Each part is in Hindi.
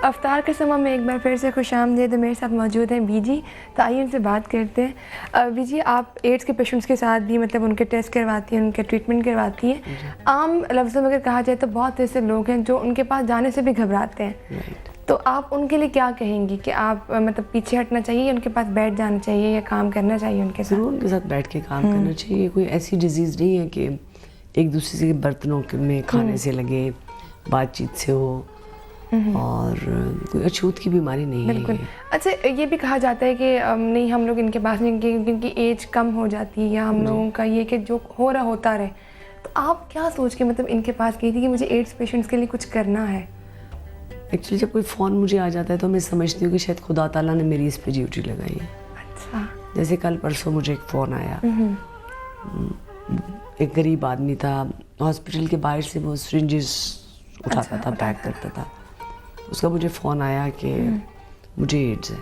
अफ्तार के समय में एक बार फिर से खुशामदीद। मेरे साथ मौजूद हैं बीजी, तो आइए उनसे बात करते हैं। बीजी, आप एड्स के पेशेंट्स के साथ भी मतलब उनके टेस्ट करवाती हैं, उनके ट्रीटमेंट करवाती हैं। आम लफ्ज़ों में अगर कहा जाए तो बहुत ऐसे लोग हैं जो उनके पास जाने से भी घबराते हैं, तो आप उनके लिए क्या कहेंगी कि आप मतलब पीछे हटना चाहिए या उनके पास बैठ जाना चाहिए या काम करना चाहिए उनके साथ? ज़रूर उनके साथ बैठ के काम करना चाहिए। कोई ऐसी डिजीज़ नहीं है कि एक दूसरे से बर्तनों में खाने से लगे, बातचीत से हो, और कोई अछूत की बीमारी नहीं है। बिल्कुल। अच्छा, ये भी कहा जाता है कि नहीं, हम लोग इनके पास नहीं, क्योंकि एज कम हो जाती है, या हम लोगों का ये कि जो हो रहा होता रहे। तो आप क्या सोच के मतलब इनके पास गई थी कि मुझे एड्स पेशेंट्स के लिए कुछ करना है? एक्चुअली जब कोई फ़ोन मुझे आ जाता है तो मैं समझती हूँ कि शायद खुदा ताला ने मेरी इस पे ड्यूटी लगाई है। अच्छा। जैसे कल परसों मुझे एक फ़ोन आया, एक गरीब आदमी था, हॉस्पिटल के बाहर से वो सिरिंजेस उठाता था, पैक करता था। उसका मुझे फ़ोन आया कि मुझे एड्स है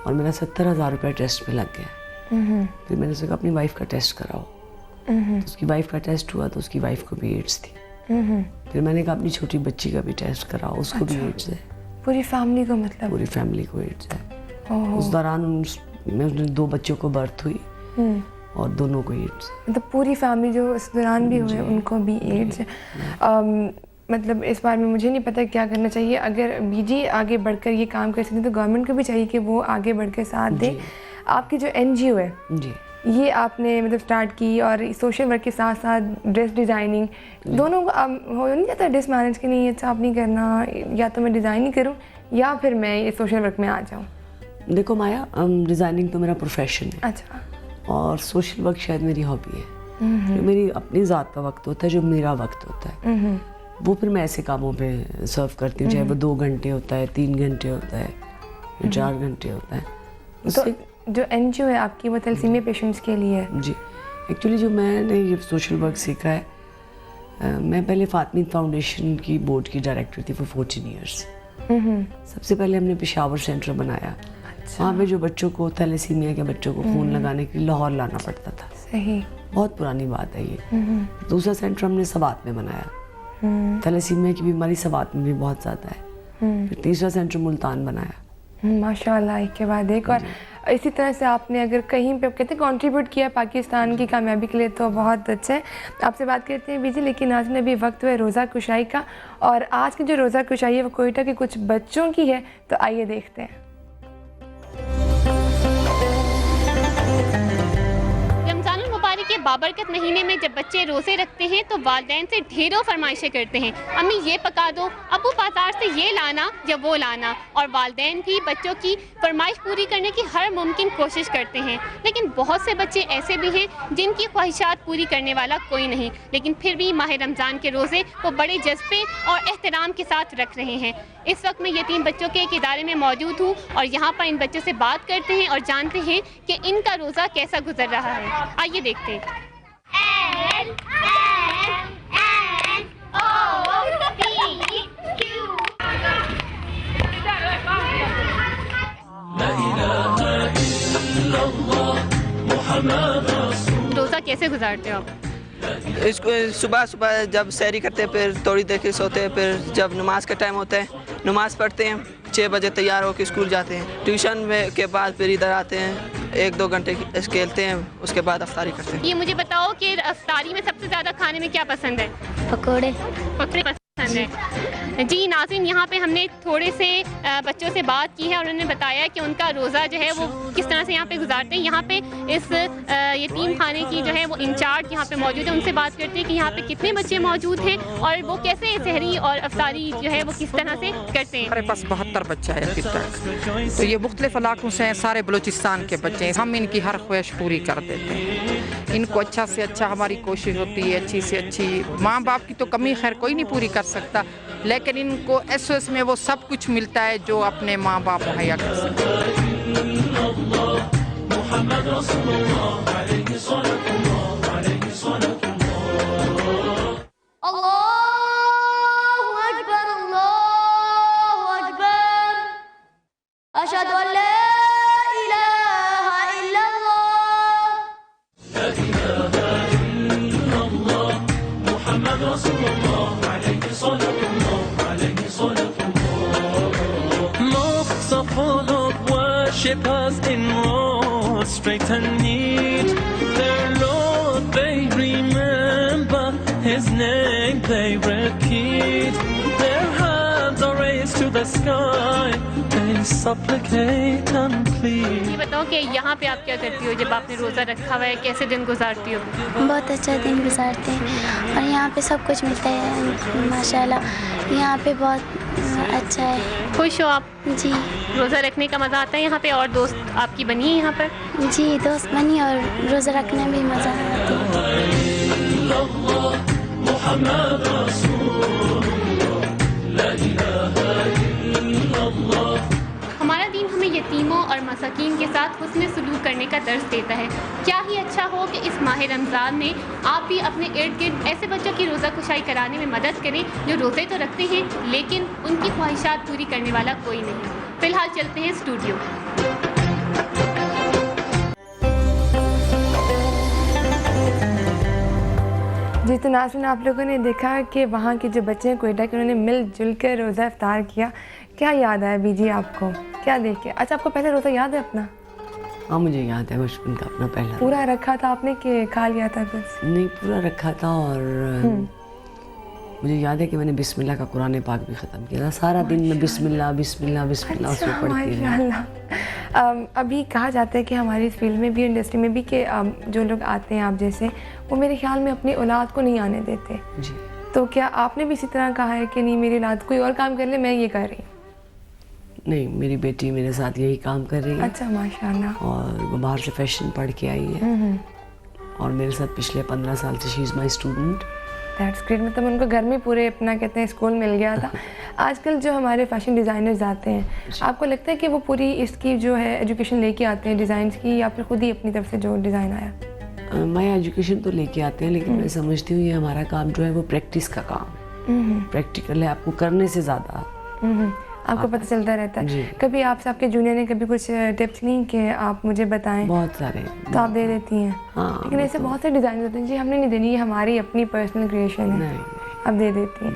और मेरा 70,000 रुपये टेस्ट में लग गया। फिर मैंने उससे कहा अपनी वाइफ का टेस्ट कराओ, तो उसकी वाइफ का टेस्ट हुआ तो उसकी वाइफ को भी एड्स थी। फिर मैंने कहा अपनी छोटी बच्ची का भी टेस्ट कराओ, उसको भी एड्स है। पूरी फैमिली को मतलब? पूरी फैमिली को एड्स है। उस दौरान उसने 2 बच्चों को बर्थ हुई और दोनों को एड्स है। मतलब पूरी फैमिली जो इस दौरान भी हुए उनको भी एड्स है। मतलब इस बारे में मुझे नहीं पता क्या करना चाहिए। अगर बीजी आगे बढ़कर ये काम कर सकती तो गवर्नमेंट को भी चाहिए कि वो आगे बढ़ के साथ दे। आपकी जो NGO है जी, ये आपने मतलब स्टार्ट की, और सोशल वर्क के साथ साथ ड्रेस डिज़ाइनिंग दोनों को हो नहीं जाता ड्रेस मैनेज के नहीं, अच्छा आप नहीं करना, या तो मैं डिज़ाइन ही करूँ या फिर मैं ये सोशल वर्क में आ जाऊँ? देखो माया, डिज़ाइनिंग तो मेरा प्रोफेशन है। अच्छा। और सोशल वर्क शायद मेरी हॉबी है। जो मेरी अपनी ज़ात का वक्त होता है, जो मेरा वक्त होता है, वो फिर मैं ऐसे कामों पे सर्व करती हूँ, चाहे वो 2 घंटे होता है, 3 घंटे होता है, 4 घंटे होता है। तो जो NGO है आपकी वो थैलेसीमिया पेशेंट्स के लिए है? जी, एक्चुअली जो मैंने ये सोशल वर्क सीखा है, मैं पहले फातमीद फाउंडेशन की बोर्ड की डायरेक्टर थी फॉर 14 ईयर्स। सबसे पहले हमने पेशावर सेंटर बनाया। वहाँ पे जो बच्चों को थैलेसीमिया के बच्चों को खून लगाने के लिए लाहौर लाना पड़ता था। सही, बहुत पुरानी बात है ये। दूसरा सेंटर हमने सवात में बनाया। थैलेसीमिया की बीमारी सवात में भी बहुत ज़्यादा है। फिर तीसरा सेंटर मुल्तान बनाया। माशाल्लाह, एक के बाद एक। और इसी तरह से आपने अगर कहीं पे कहते हैं कंट्रीब्यूट किया पाकिस्तान की कामयाबी के लिए, तो बहुत अच्छा है। आपसे बात करते हैं बीजी, लेकिन आज में भी वक्त है रोज़ा कुशाई का, और आज की जो रोज़ा कुशाई है वो कोयटा के कुछ बच्चों की है, तो आइए देखते हैं। के बाबरकत महीने में जब बच्चे रोज़े रखते हैं तो वालिदैन से ढेरों फरमाइशें करते हैं, अम्मी ये पका दो, अब्बू बाजार से ये लाना या वो लाना, और वालिदैन भी बच्चों की फरमाइश पूरी करने की हर मुमकिन कोशिश करते हैं। लेकिन बहुत से बच्चे ऐसे भी हैं जिनकी ख्वाहिशात पूरी करने वाला कोई नहीं, लेकिन फिर भी माह रमज़ान के रोज़े वो बड़े जज्बे और एहतराम के साथ रख रहे हैं। इस वक्त मैं यतीम बच्चों के एक इदारे में मौजूद हूँ और यहाँ पर इन बच्चों से बात करते हैं और जानते हैं कि इनका रोज़ा कैसा गुजर रहा है। आइए देखते हैं। रोज़ा कैसे गुजारते हो आप? इसको सुबह सुबह जब सैरी करते हैं, फिर थोड़ी देर के सोते हैं, फिर जब नमाज का टाइम होता है नमाज पढ़ते हैं, 6 बजे तैयार होकर स्कूल जाते हैं। ट्यूशन में के बाद फिर इधर आते हैं, 1-2 घंटे खेलते हैं, उसके बाद अफ्तारी करते हैं। ये मुझे बताओ कि अफ्तारी में सबसे ज़्यादा खाने में क्या पसंद है? पकोड़े। पकौड़े पसंद है। जी नाज़रीन, यहाँ पे हमने थोड़े से बच्चों से बात की है और उन्होंने बताया कि उनका रोज़ा जो है वो किस तरह से यहाँ पे गुजारते हैं। यहाँ पे इस यतीम खाने की जो है वो इंचार्ज यहाँ पे मौजूद है, उनसे बात करते हैं कि यहाँ पे कितने बच्चे मौजूद हैं और वो कैसे सहरी और अफ्तारी जो है वो किस तरह से करते हैं। हमारे पास 72 बच्चा है अभी तक, तो ये मुख्तलिफ इलाकों से हैं, सारे बलूचिस्तान के बच्चे हैं। हम इनकी हर ख्वाहिश पूरी कर देते हैं। इनको अच्छा से अच्छा हमारी कोशिश होती है, अच्छी से अच्छी। माँ बाप की तो कमी खैर कोई नहीं पूरी कर सकता, लेकिन इनको SOS में वो सब कुछ मिलता है जो अपने माँ बाप मुहैया कर सकते हैं। and road straight and neat. Their Lord they remember, His name they repeat. Their hands are raised to the sky, they supplicate and plead. ये बताओ कि यहाँ पे आप क्या करती हो जब आपने रोज़ा रखा हुआ है, कैसे दिन गुजारती हो? बहुत अच्छा दिन गुजारते हैं और यहाँ पे सब कुछ मिलता है माशाल्लाह। यहाँ पे बहुत अच्छा है। खुश हो आप? जी रोज़ा रखने का मज़ा आता है यहाँ पे? और दोस्त आपकी बनी है यहाँ पर? जी दोस्त बनी और रोज़ा रखने में मज़ा आती है। हमारा दीन हमें यतीमों और मसाकीन के साथ हुस्न सलूक करने का दर्स देता है। क्या ही अच्छा हो कि इस माह रमज़ान में आप भी अपने इर्द गिर्द ऐसे बच्चों की रोज़ा कुशाई कराने में मदद करें जो रोज़े तो रखते हैं लेकिन उनकी ख्वाहिशात पूरी करने वाला कोई नहीं। फ़िलहाल चलते हैं स्टूडियो। जी तो नाज़रीन, आप लोगों ने देखा कि वहाँ के जो बच्चे हैं कोयटा के, उन्होंने मिलजुल कर रोज़ा इफ्तार किया। क्या याद आया बीजी आपको क्या देख के? अच्छा, आपको पहले रोज़ा याद है अपना? हाँ मुझे याद है बचपन का अपना पहला। पूरा रखा था आपने कि खा लिया था बस? नहीं, पूरा रखा था और मुझे याद है कि मैंने बिस्मिल्लाह का कुरान पाक भी ख़त्म किया था। सारा दिन में बिस्मिल्लाह बिस्मिल्लाह बिस्मिल्लाह उसमें पढ़ती रही। माशाअल्लाह। अभी कहा जाता है कि हमारी इस फील्ड में भी, इंडस्ट्री में भी, कि जो लोग आते हैं आप जैसे, वो मेरे ख्याल में अपनी औलाद को नहीं आने देते। जी। तो क्या आपने भी इसी तरह कहा है कि नहीं मेरी औलाद कोई और काम कर ले, मैं ये कर रही हूँ? नहीं, मेरी बेटी मेरे साथ यही काम कर रही है। अच्छा माशाअल्लाह। और वो बाहर से फैशन पढ़ के आई है और मेरे साथ पिछले 15 साल से she is my student. That's great. मतलब उनको घर में पूरे अपना कहते हैं स्कूल मिल गया था। आजकल जो हमारे फैशन डिज़ाइनर्स आते हैं, आपको लगता है कि वो पूरी इसकी जो है एजुकेशन लेके आते हैं डिज़ाइंस की, या फिर खुद ही अपनी तरफ से जो डिज़ाइन आया? मैं एजुकेशन तो लेके आते हैं लेकिन मैं समझती हूँ ये हमारा काम जो है वो प्रैक्टिस का काम, प्रैक्टिकल है। आपको करने से ज़्यादा आपको पता चलता रहता जी। है। कभी आपसे आपके जूनियर ने कभी कुछ टिप्स ली कि आप मुझे बताएं? बहुत सारे। तो आप दे देती हैं? हाँ, लेकिन ऐसे बहुत से डिज़ाइन होते हैं जी हमने नहीं देनी, ये हमारी अपनी पर्सनल क्रिएशन है। नहीं। आप दे देती हैं।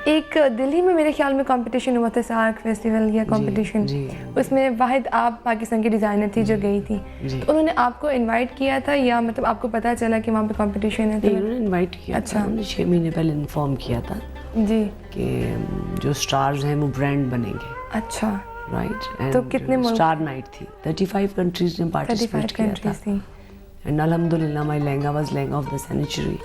एक दिल्ली में मेरे ख्याल में कंपटीशन हुआ था, सार्क फेस्टिवल या कंपटीशन, जी। उसमें वाहिद आप पाकिस्तान की डिज़ाइनर थी जो गई थी। जी। तो उन्होंने आपको इनवाइट किया था या मतलब आपको पता चला कि वहाँ पे कंपटीशन है? नहीं, उन्होंने इनवाइट किया अच्छा। था। उन्होंने 6 महीने पहले इन्फॉर्म किया था जी। कि जो स्टार्स हैं वो ब्रांड बनेंगे। अच्छा। राइट। तो कितने मुल्क? स्टार नाइट थी, 35 कंट्रीज ने पार्टिसिपेट किया था। थी। एंड अल्हम्दुलिल्लाह my lehenga was lehenga of the century.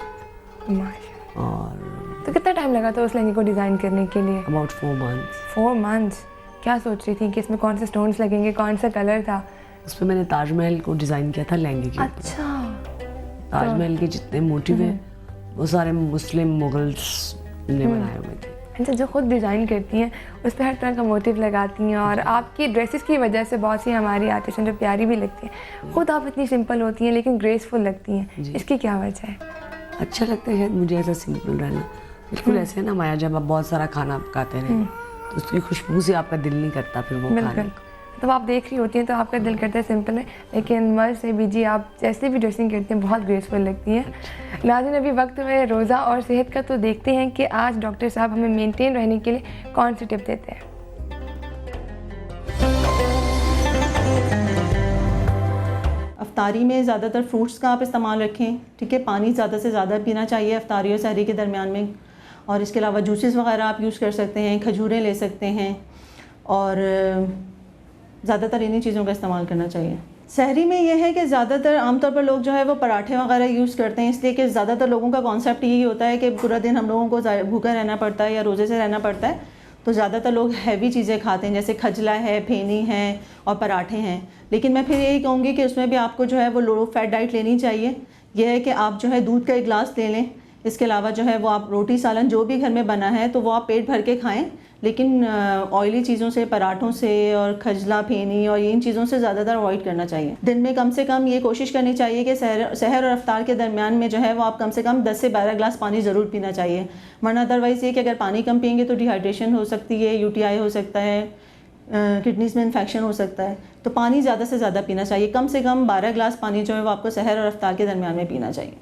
माशाल्लाह। और तो कितना टाइम लगा था उस लहंगे को डिज़ाइन करने के लिए? About 4 months. 4 मंथ्स। क्या सोच रही थी कि इसमें कौन से स्टोन्स लगेंगे, कौन सा कलर था? उस पर मैंने ताजमहल को डिज़ाइन किया था लहंगे के ऊपर। अच्छा। ताजमहल के जितने मोटिव हैं वो सारे मुस्लिम मुगल्स ने बनाए हुए थे। अच्छा, जो खुद डिज़ाइन करती हैं उस पर हर तरह का मोटिव लगाती हैं, और आपकी ड्रेसेस की वजह से बहुत सी हमारी आर्टिस्ट हैं जो प्यारी भी लगती हैं। खुद आप इतनी सिंपल होती हैं लेकिन ग्रेसफुल लगती हैं, इसकी क्या वजह है? अच्छा लगता है शायद मुझे ऐसा सिंपल रहना। बिल्कुल ऐसे है ना माया, जब आप बहुत सारा खाना पकाते रहें तो उसकी खुशबू से आपका दिल नहीं करता फिर वो खाने बिल्कुल। को। तो आप देख रही होती हैं तो आपका दिल करता है सिंपल है, लेकिन मर्द से भी जी आप जैसे भी ड्रेसिंग करती हैं बहुत ग्रेसफुल लगती हैं। नाज़रीन, अभी वक्त है रोज़ा और सेहत का, तो देखते हैं कि आज डॉक्टर साहब हमें मेंटेन रहने के लिए कौन सी टिप देते हैं। अफ्तारी में ज़्यादातर फ्रूट्स का आप इस्तेमाल रखें, ठीक है। पानी ज़्यादा से ज़्यादा पीना चाहिए अफ्तारी और सहरी के दरमियान में। और इसके अलावा जूसेस वगैरह आप यूज़ कर सकते हैं, खजूरें ले सकते हैं, और ज़्यादातर इन्हीं चीज़ों का इस्तेमाल करना चाहिए। सहरी में यह है कि ज़्यादातर आमतौर पर लोग जो है वो पराठे वगैरह यूज़ करते हैं, इसलिए कि ज़्यादातर लोगों का कॉन्सेप्ट यही होता है कि पूरा दिन हम लोगों को भूखा रहना पड़ता है या रोज़े से रहना पड़ता है, तो ज़्यादातर लोग हैवी चीज़ें खाते हैं, जैसे खजला है, फेनी है और पराठे हैं। लेकिन मैं फिर यही कहूँगी कि उसमें भी आपको जो है वो लो फैट डाइट लेनी चाहिए। यह है कि आप जो है दूध का 1 गिलास ले लें। इसके अलावा जो है वो आप रोटी सालन जो भी घर में बना है तो वो आप पेट भर के खाएं, लेकिन ऑयली चीज़ों से, पराठों से और खजला, फेनी और इन चीज़ों से ज़्यादातर अवॉइड करना चाहिए। दिन में कम से कम ये कोशिश करनी चाहिए कि सहर और अफ्तार के दरमियान में जो है वो आप कम से कम 10 से 12 गिलास पानी ज़रूर पीना चाहिए। वरना अदरवाइज़ ये कि अगर पानी कम पिएंगे तो डिहाइड्रेशन हो सकती है, UTI हो सकता है, किडनीज में इन्फेक्शन हो सकता है। तो पानी ज़्यादा से ज़्यादा पीना चाहिए। कम से कम 12 गिलास पानी जो है वो आपको सहर और अफ्तार के दरमियान में पीना चाहिए।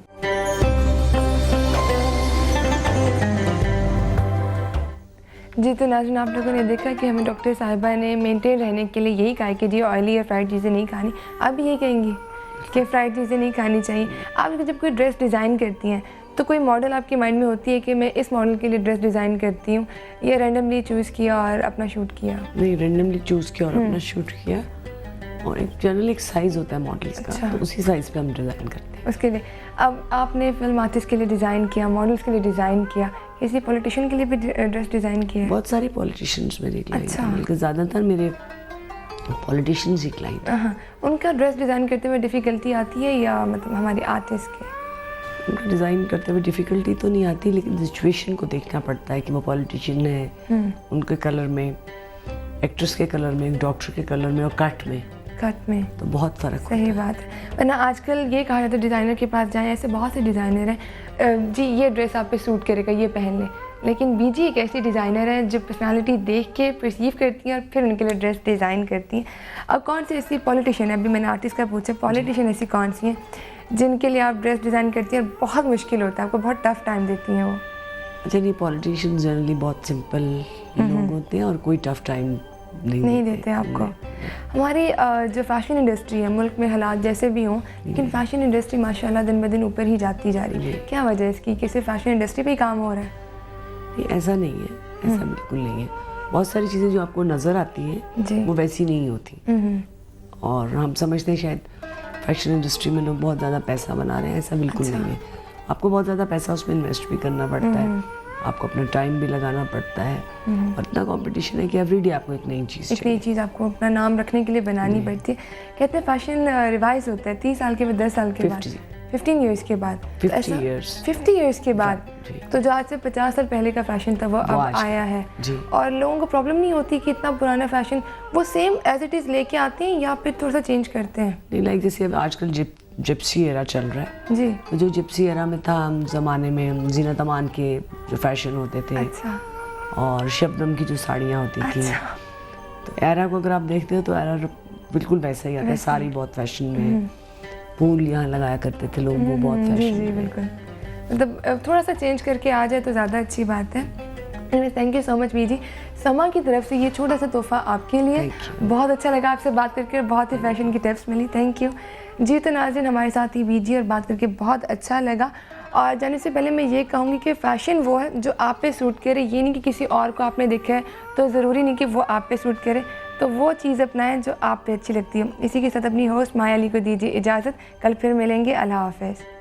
जी, तो नाज़रीन आप लोगों ने देखा कि हमें डॉक्टर साहिबा ने मेंटेन रहने के लिए यही कहा कि जी ऑयली या फ्राइड चीज़ें नहीं खानी। आप भी यही कहेंगी कि फ्राइड चीज़ें नहीं खानी चाहिए। आप जब कोई ड्रेस डिज़ाइन करती हैं तो कोई मॉडल आपके माइंड में होती है कि मैं इस मॉडल के लिए ड्रेस डिज़ाइन करती हूँ, या रैंडमली चूज़ किया और अपना शूट किया? नहीं, रैंडमली चूज़ किया और अपना शूट किया। और एक जनरल एक साइज़ होता है मॉडल्स का, अच्छा। तो उसी साइज़ पे हम डिज़ाइन करते हैं। उसके लिए अब आपने फिल्म आर्टिस्ट के लिए डिज़ाइन किया, मॉडल्स के लिए डिज़ाइन किया, किसी पॉलिटिशियन के लिए भी ड्रेस डिज़ाइन किया है? बहुत सारे पॉलिटिशियंस मेरे क्लाइंट अच्छा। हैं, बल्कि ज़्यादातर मेरे पॉलिटिशियंस ही क्लाइंट हैं। हाँ, उनका ड्रेस डिज़ाइन करते हुए डिफ़िकल्टी आती है या मतलब हमारे आर्टिस्ट के? उनका डिज़ाइन करते हुए डिफ़िकल्टी तो नहीं आती, लेकिन सिचुएशन को देखना पड़ता है कि वो पॉलिटिशियन है, उनके कलर में, एक्ट्रेस के कलर में, डॉक्टर के कलर में और कट में तो बहुत फ़र्क होता है। सही बात है। वरना आजकल ये कहा जाता है डिज़ाइनर के पास जाएं, ऐसे बहुत से डिज़ाइनर हैं जी ये ड्रेस आप पे सूट करेगा, ये पहन लें। लेकिन बीजी एक ऐसी डिज़ाइनर है जो पर्सनालिटी देख के परसीव करती हैं और फिर उनके लिए ड्रेस डिज़ाइन करती हैं। अब कौन सी ऐसी पॉलिटिशियन है, अभी मैंने आर्टिस्ट का पूछा, पॉलिटिशियन ऐसी कौन सी हैं जिनके लिए आप ड्रेस डिज़ाइन करती हैं और बहुत मुश्किल होता है, आपको बहुत टफ टाइम देती हैं वो? अच्छा, नहीं, पॉलिटिशियन जनरली बहुत सिंपल लोग होते हैं और कोई टफ टाइम नहीं देते आपको। हमारी जो फैशन इंडस्ट्री है, मुल्क में हालात जैसे भी हों, लेकिन फैशन इंडस्ट्री माशाल्लाह दिन ब दिन ऊपर ही जाती जा रही है। क्या वजह है इसकी कि सिर्फ फैशन इंडस्ट्री पे ही काम हो रहा है? नहीं, ऐसा नहीं है, ऐसा बिल्कुल नहीं है। बहुत सारी चीज़ें जो आपको नज़र आती हैं वो वैसी नहीं होती, और हम समझते हैं शायद फैशन इंडस्ट्री में लोग बहुत ज़्यादा पैसा बना रहे हैं, ऐसा बिल्कुल नहीं है। आपको बहुत ज़्यादा पैसा उसमें इन्वेस्ट भी करना पड़ता है, आपको अपना टाइम भी लगाना पड़ता है, और इतना कंपटीशन है कि एवरीडे आपको एक नई चीज़ आपको अपना नाम रखने के लिए बनानी पड़ती है। कहते हैं फैशन रिवाइज होता है 30 साल के बाद, 10 साल के बाद, 15 ईयर्स के बाद, 50 years 50 ईयर्स के बाद। तो जो आज से 50 साल पहले का फैशन था वो अब आज आया है, जी। और लोगों को प्रॉब्लम नहीं होती कि इतना पुराना फैशन वो सेम एज इट इज़ लेके आते हैं या फिर थोड़ा सा चेंज करते हैं? नहीं, लाइक जैसे अब आजकल जिप्सी एरा चल रहा है जी। तो जो जिप्सी एरा में था, हम ज़माने में जीनत अमान के जो फैशन होते थे, अच्छा। और शबनम की जो साड़ियाँ होती थी, अच्छा। तो एरा को अगर आप देखते हो तो एरा बिल्कुल वैसा ही आता है। साड़ी बहुत फैशन में, फूल यहाँ लगाया करते थे लोग, वो बहुत जी फैशन जी में। बिल्कुल, मतलब थोड़ा सा चेंज करके आ जाए तो ज़्यादा अच्छी बात है। थैंक यू सो मच बीजी, समा की तरफ से ये छोटा सा तोहफा आपके लिए। Thank you। बहुत अच्छा लगा आपसे बात करके, बहुत ही फैशन की टिप्स मिली, थैंक यू जी। तो नाज़रीन हमारे साथ ही बीजी और बात करके बहुत अच्छा लगा। और जाने से पहले मैं ये कहूँगी कि फ़ैशन वो है जो आप पे सूट करे, ये नहीं कि किसी और को आपने देखा है तो ज़रूरी नहीं कि वो आप पे सूट करे, तो वो चीज़ अपनाएं जो आप पे अच्छी लगती है। इसी के साथ अपनी होस्ट माया अली को दीजिए इजाज़त, कल फिर मिलेंगे, अल्लाह हाफ़िज़।